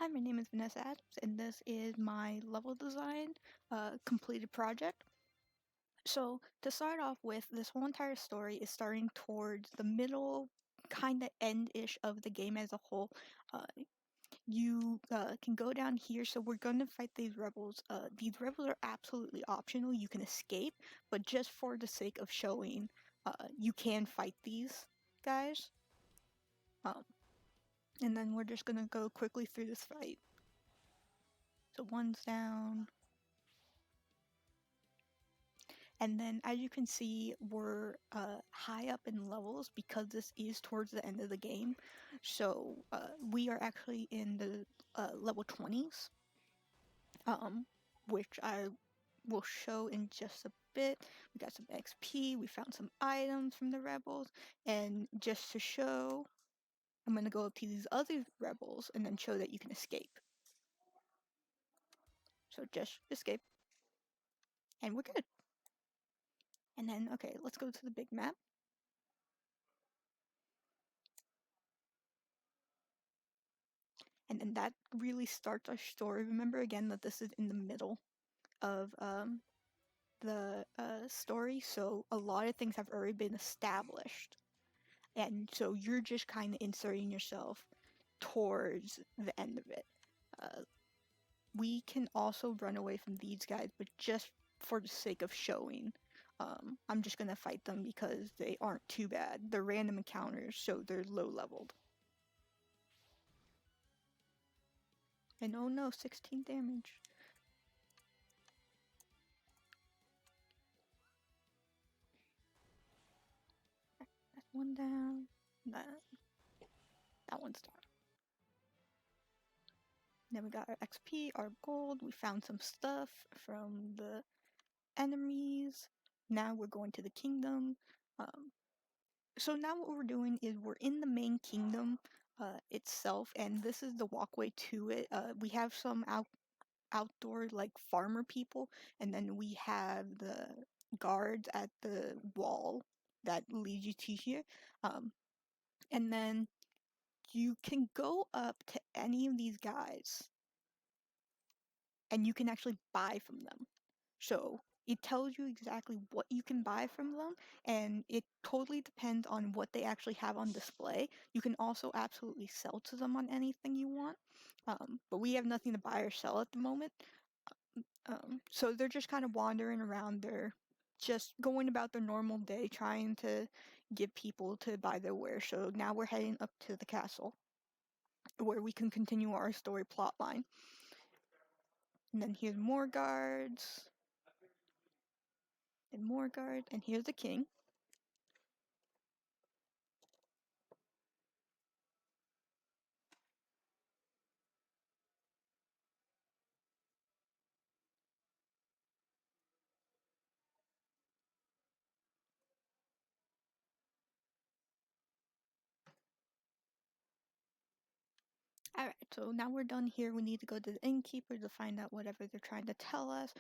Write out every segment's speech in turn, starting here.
Hi, my name is Vanessa Adams, and this is my level design completed project. So, to start off with, this whole entire story is starting towards the middle, kind of end-ish of the game as a whole. Uh, you can go down here, so we're going to fight these rebels. These rebels are absolutely optional. You can escape, but just for the sake of showing, you can fight these guys. And then we're just going to go quickly through this fight. So one's down. And then as you can see, we're high up in levels because this is towards the end of the game. So we are actually in the level 20s, which I will show in just a bit. We got some XP, we found some items from the rebels, and just to show, I'm going to go up to these other rebels and then show that you can escape. So just escape, and we're good. And then, okay, let's go to the big map. And then that really starts our story. Remember again that this is in the middle of the story, so a lot of things have already been established. And so you're just kind of inserting yourself towards the end of it. We can also run away from these guys, but just for the sake of showing, I'm just going to fight them because they aren't too bad. They're random encounters, so they're low leveled. And oh no, 16 damage. That's one down. That one's down. Then we got our XP, our gold. We found some stuff from the enemies. Now we're going to the kingdom. So now what we're doing is we're in the main kingdom itself, and this is the walkway to it. We have some outdoor like farmer people, and then we have the guards at the wall that leads you to here. And then you can go up to any of these guys and you can actually buy from them. So it tells you exactly what you can buy from them, and it totally depends on what they actually have on display. You can also absolutely sell to them on anything you want, but we have nothing to buy or sell at the moment. So they're just kind of wandering around there, just going about their normal day, trying to get people to buy their wares. So now we're heading up to the castle, where we can continue our story plot line. And then here's more guards, and more guards, and here's the king. Alright, so now we're done here. We need to go to the innkeeper to find out whatever they're trying to tell us.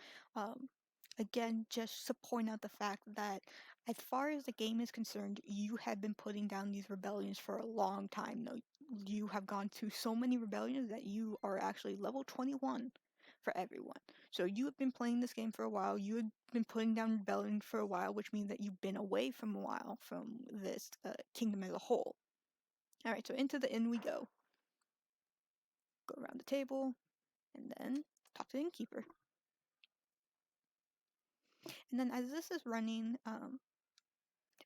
Again, just to point out the fact that as far as the game is concerned, you have been putting down these rebellions for a long time now. You have gone through so many rebellions that you are actually level 21 for everyone. So you have been playing this game for a while. You have been putting down rebellions for a while, which means that you've been away from a while from this kingdom as a whole. Alright, so into the inn we go. Go around the table, and then talk to the innkeeper. And then as this is running,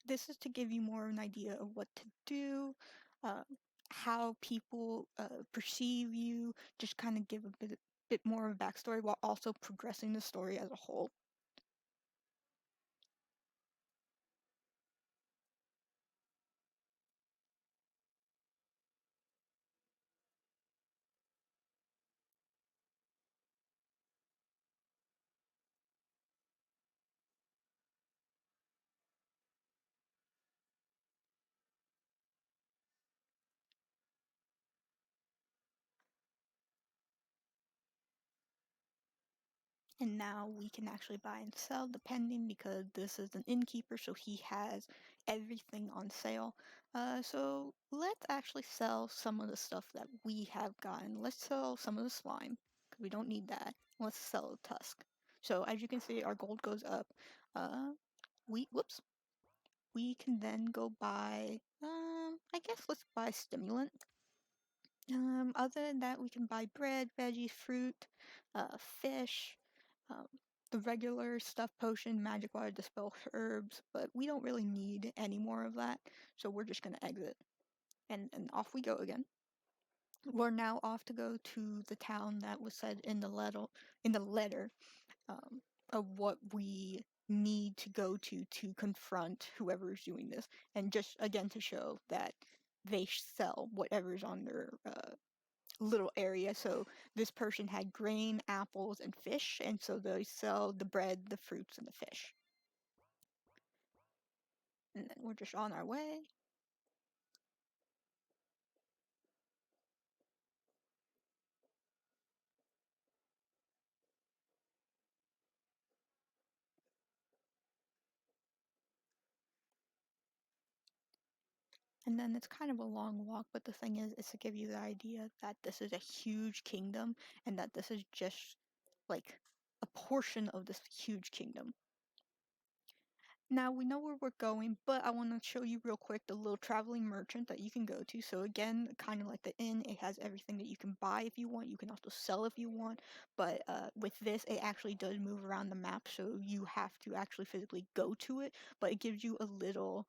this is to give you more of an idea of what to do, uh, how people perceive you, just kind of give a bit more of a backstory while also progressing the story as a whole. And now we can actually buy and sell depending, because this is an innkeeper, so he has everything on sale. So let's actually sell some of the stuff that we have gotten. Let's sell some of the slime, because we don't need that. Let's sell the tusk. So as you can see, our gold goes up. Whoops. We can then go buy, I guess let's buy stimulant. Other than that, we can buy bread, veggies, fruit, fish, um, the regular stuff, potion, magic water, dispel herbs, but we don't really need any more of that, so we're just gonna exit. And off we go again. We're now off to go to the town that was said in the letter, um, of what we need to go to confront whoever's doing this, and just again to show that they sell whatever's on their little area. So this person had grain, apples, and fish, and so they sell the bread, the fruits, and the fish. And then we're just on our way. And then it's kind of a long walk, but the thing is to give you the idea that this is a huge kingdom, and that this is just like a portion of this huge kingdom. Now we know where we're going, but I want to show you real quick the little traveling merchant that you can go to. So again, kind of like the inn, it has everything that you can buy if you want. You can also sell if you want. But with this, it actually does move around the map, so you have to actually physically go to it. But it gives you a little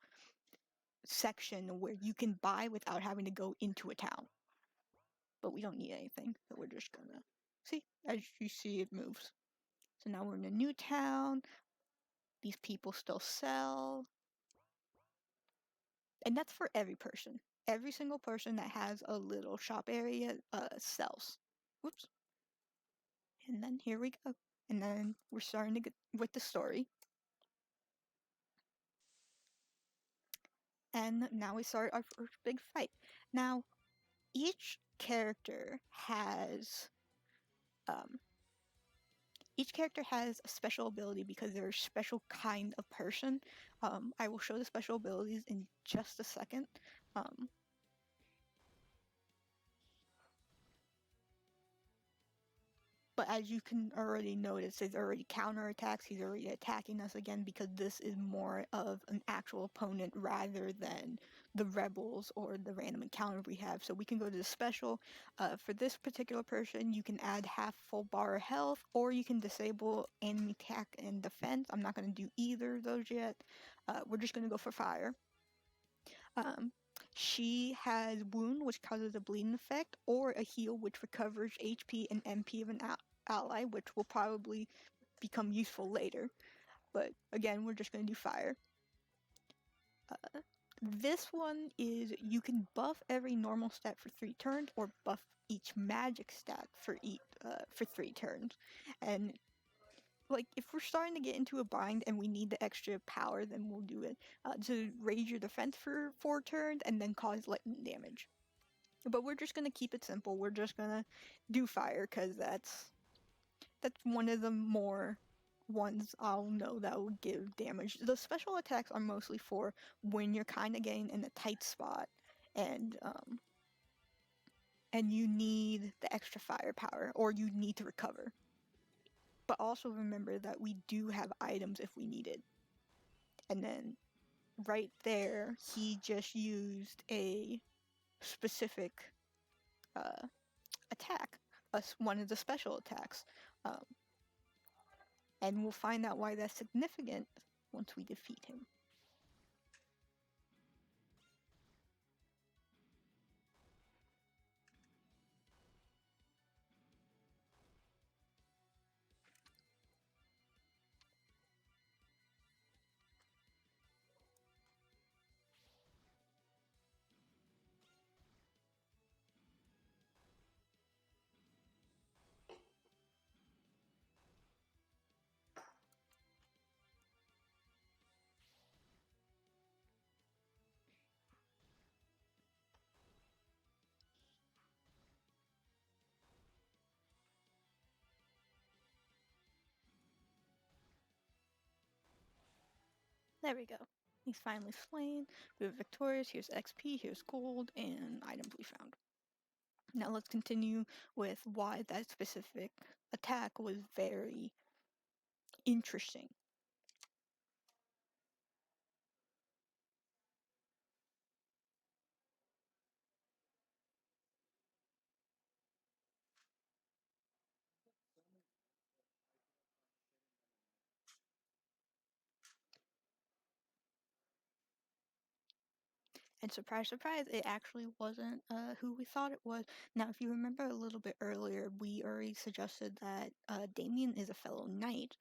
section where you can buy without having to go into a town. But we don't need anything, so we're just gonna see. As you see, it moves. So now we're in a new town. These people still sell. And that's for every person. Every single person that has a little shop area sells. Whoops. And then here we go. And then we're starting to get with the story. And now we start our first big fight. Now, each character has um, a special ability because they're a special kind of person. I will show the special abilities in just a second. Um, But as you can already notice, there's already counterattacks. He's already attacking us again because this is more of an actual opponent rather than the rebels or the random encounter we have. So we can go to the special. For this particular person, you can add half full bar of health, or you can disable enemy attack and defense. I'm not going to do either of those yet. We're just going to go for fire. Um, she has wound, which causes a bleeding effect, or a heal, which recovers HP and MP of an ally, which will probably become useful later. But again, we're just going to do fire. This one is you can buff every normal stat for 3 turns, or buff each magic stat for 3 turns. And like if we're starting to get into a bind and we need the extra power, then we'll do it to raise your defense for 4 turns and then cause lightning damage. But we're just gonna keep it simple. We're just gonna do fire because that's one of the more ones I'll know that will give damage. The special attacks are mostly for when you're kind of getting in a tight spot and you need the extra firepower or you need to recover. But also remember that we do have items if we need it. And then right there, he just used a specific attack, one of the special attacks. Um, and we'll find out why that's significant once we defeat him. There we go. He's finally slain. We were victorious. Here's XP, here's gold, and items we found. Now let's continue with why that specific attack was very interesting. And surprise, surprise, it actually wasn't who we thought it was. Now, if you remember a little bit earlier, we already suggested that Damien is a fellow knight,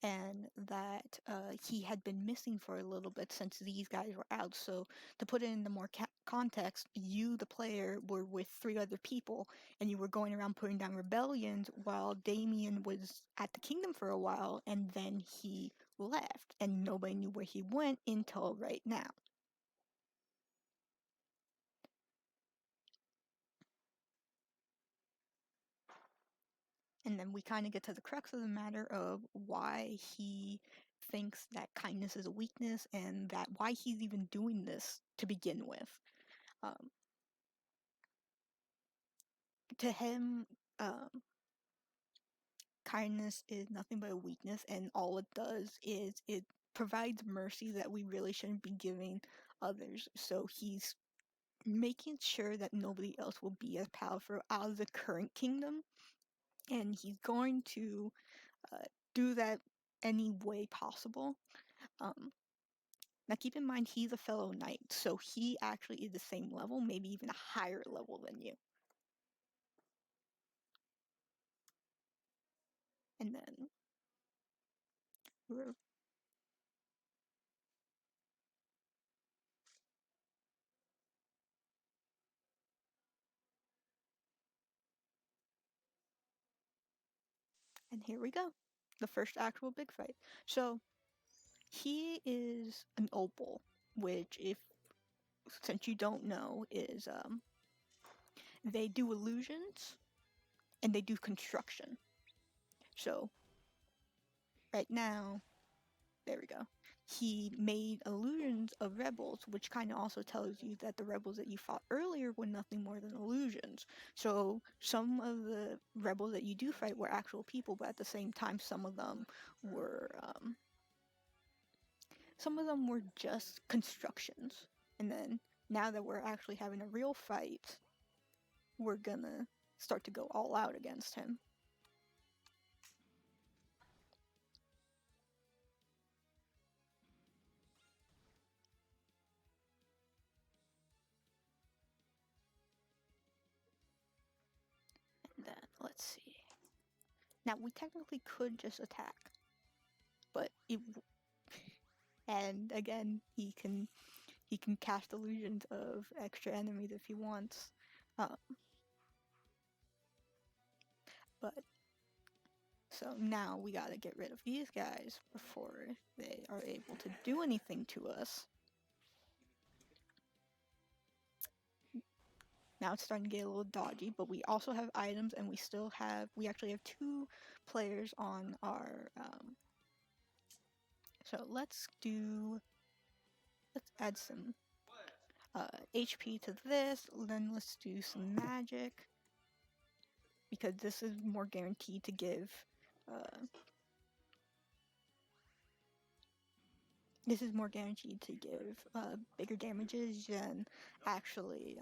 and that he had been missing for a little bit since these guys were out. So, to put it into more context, you, the player, were with 3 other people, and you were going around putting down rebellions while Damien was at the kingdom for a while, and then he left, and nobody knew where he went until right now. And then we kind of get to the crux of the matter of why he thinks that kindness is a weakness and that why he's even doing this to begin with. Um, to him, um, kindness is nothing but a weakness, and all it does is it provides mercy that we really shouldn't be giving others. So he's making sure that nobody else will be as powerful out of the current kingdom, and he's going to uh, do that any way possible. Um, Now, keep in mind, he's a fellow knight, so he actually is the same level, maybe even a higher level than you. And then, and here we go, the first actual big fight. So he is an opal, which, if since you don't know, is they do illusions and they do construction. So right now, there we go. He made illusions of rebels, which kind of also tells you that the rebels that you fought earlier were nothing more than illusions. So some of the rebels that you do fight were actual people, but at the same time, were um, some of them were just constructions. And then now that we're actually having a real fight, we're gonna start to go all out against him. And then let's see. Now we technically could just attack, but it and again he can cast illusions of extra enemies if he wants. Um, but so now we gotta get rid of these guys before they are able to do anything to us. Now it's starting to get a little dodgy, but we also have items, and we actually have 2 players on our. So let's add some HP to this. Then let's do some magic because this is more guaranteed to give. Uh, this is more guaranteed to give bigger damages than actually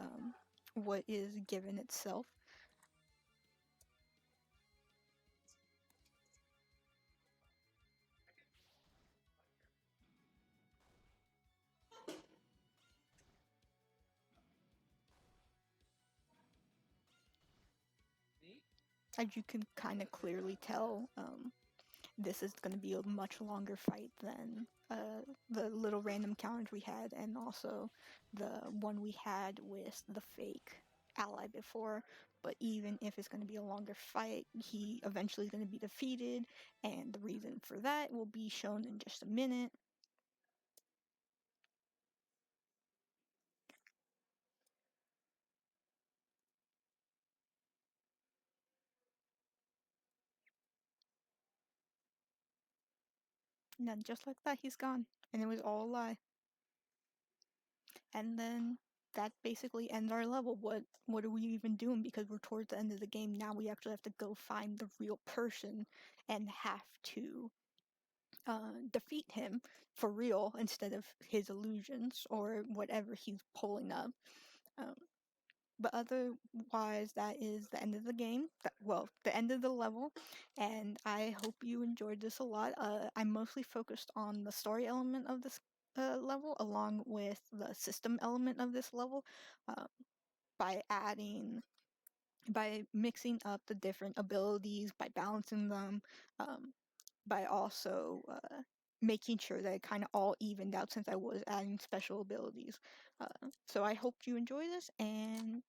what is given itself. As you can kind of clearly tell, this is going to be a much longer fight than the little random challenge we had, and also the one we had with the fake ally before. But even if it's going to be a longer fight, he eventually is going to be defeated, and the reason for that will be shown in just a minute. And then just like that, he's gone. And it was all a lie. And then that basically ends our level. What are we even doing? Because we're towards the end of the game now. We actually have to go find the real person and have to defeat him for real instead of his illusions or whatever he's pulling up. Um, but otherwise, that is the end of the game. Well, the end of the level, and I hope you enjoyed this a lot. I mostly focused on the story element of this level, along with the system element of this level, uh, by by mixing up the different abilities, by balancing them, um, by also making sure that it kind of all evened out since I was adding special abilities. So I hope you enjoy this, and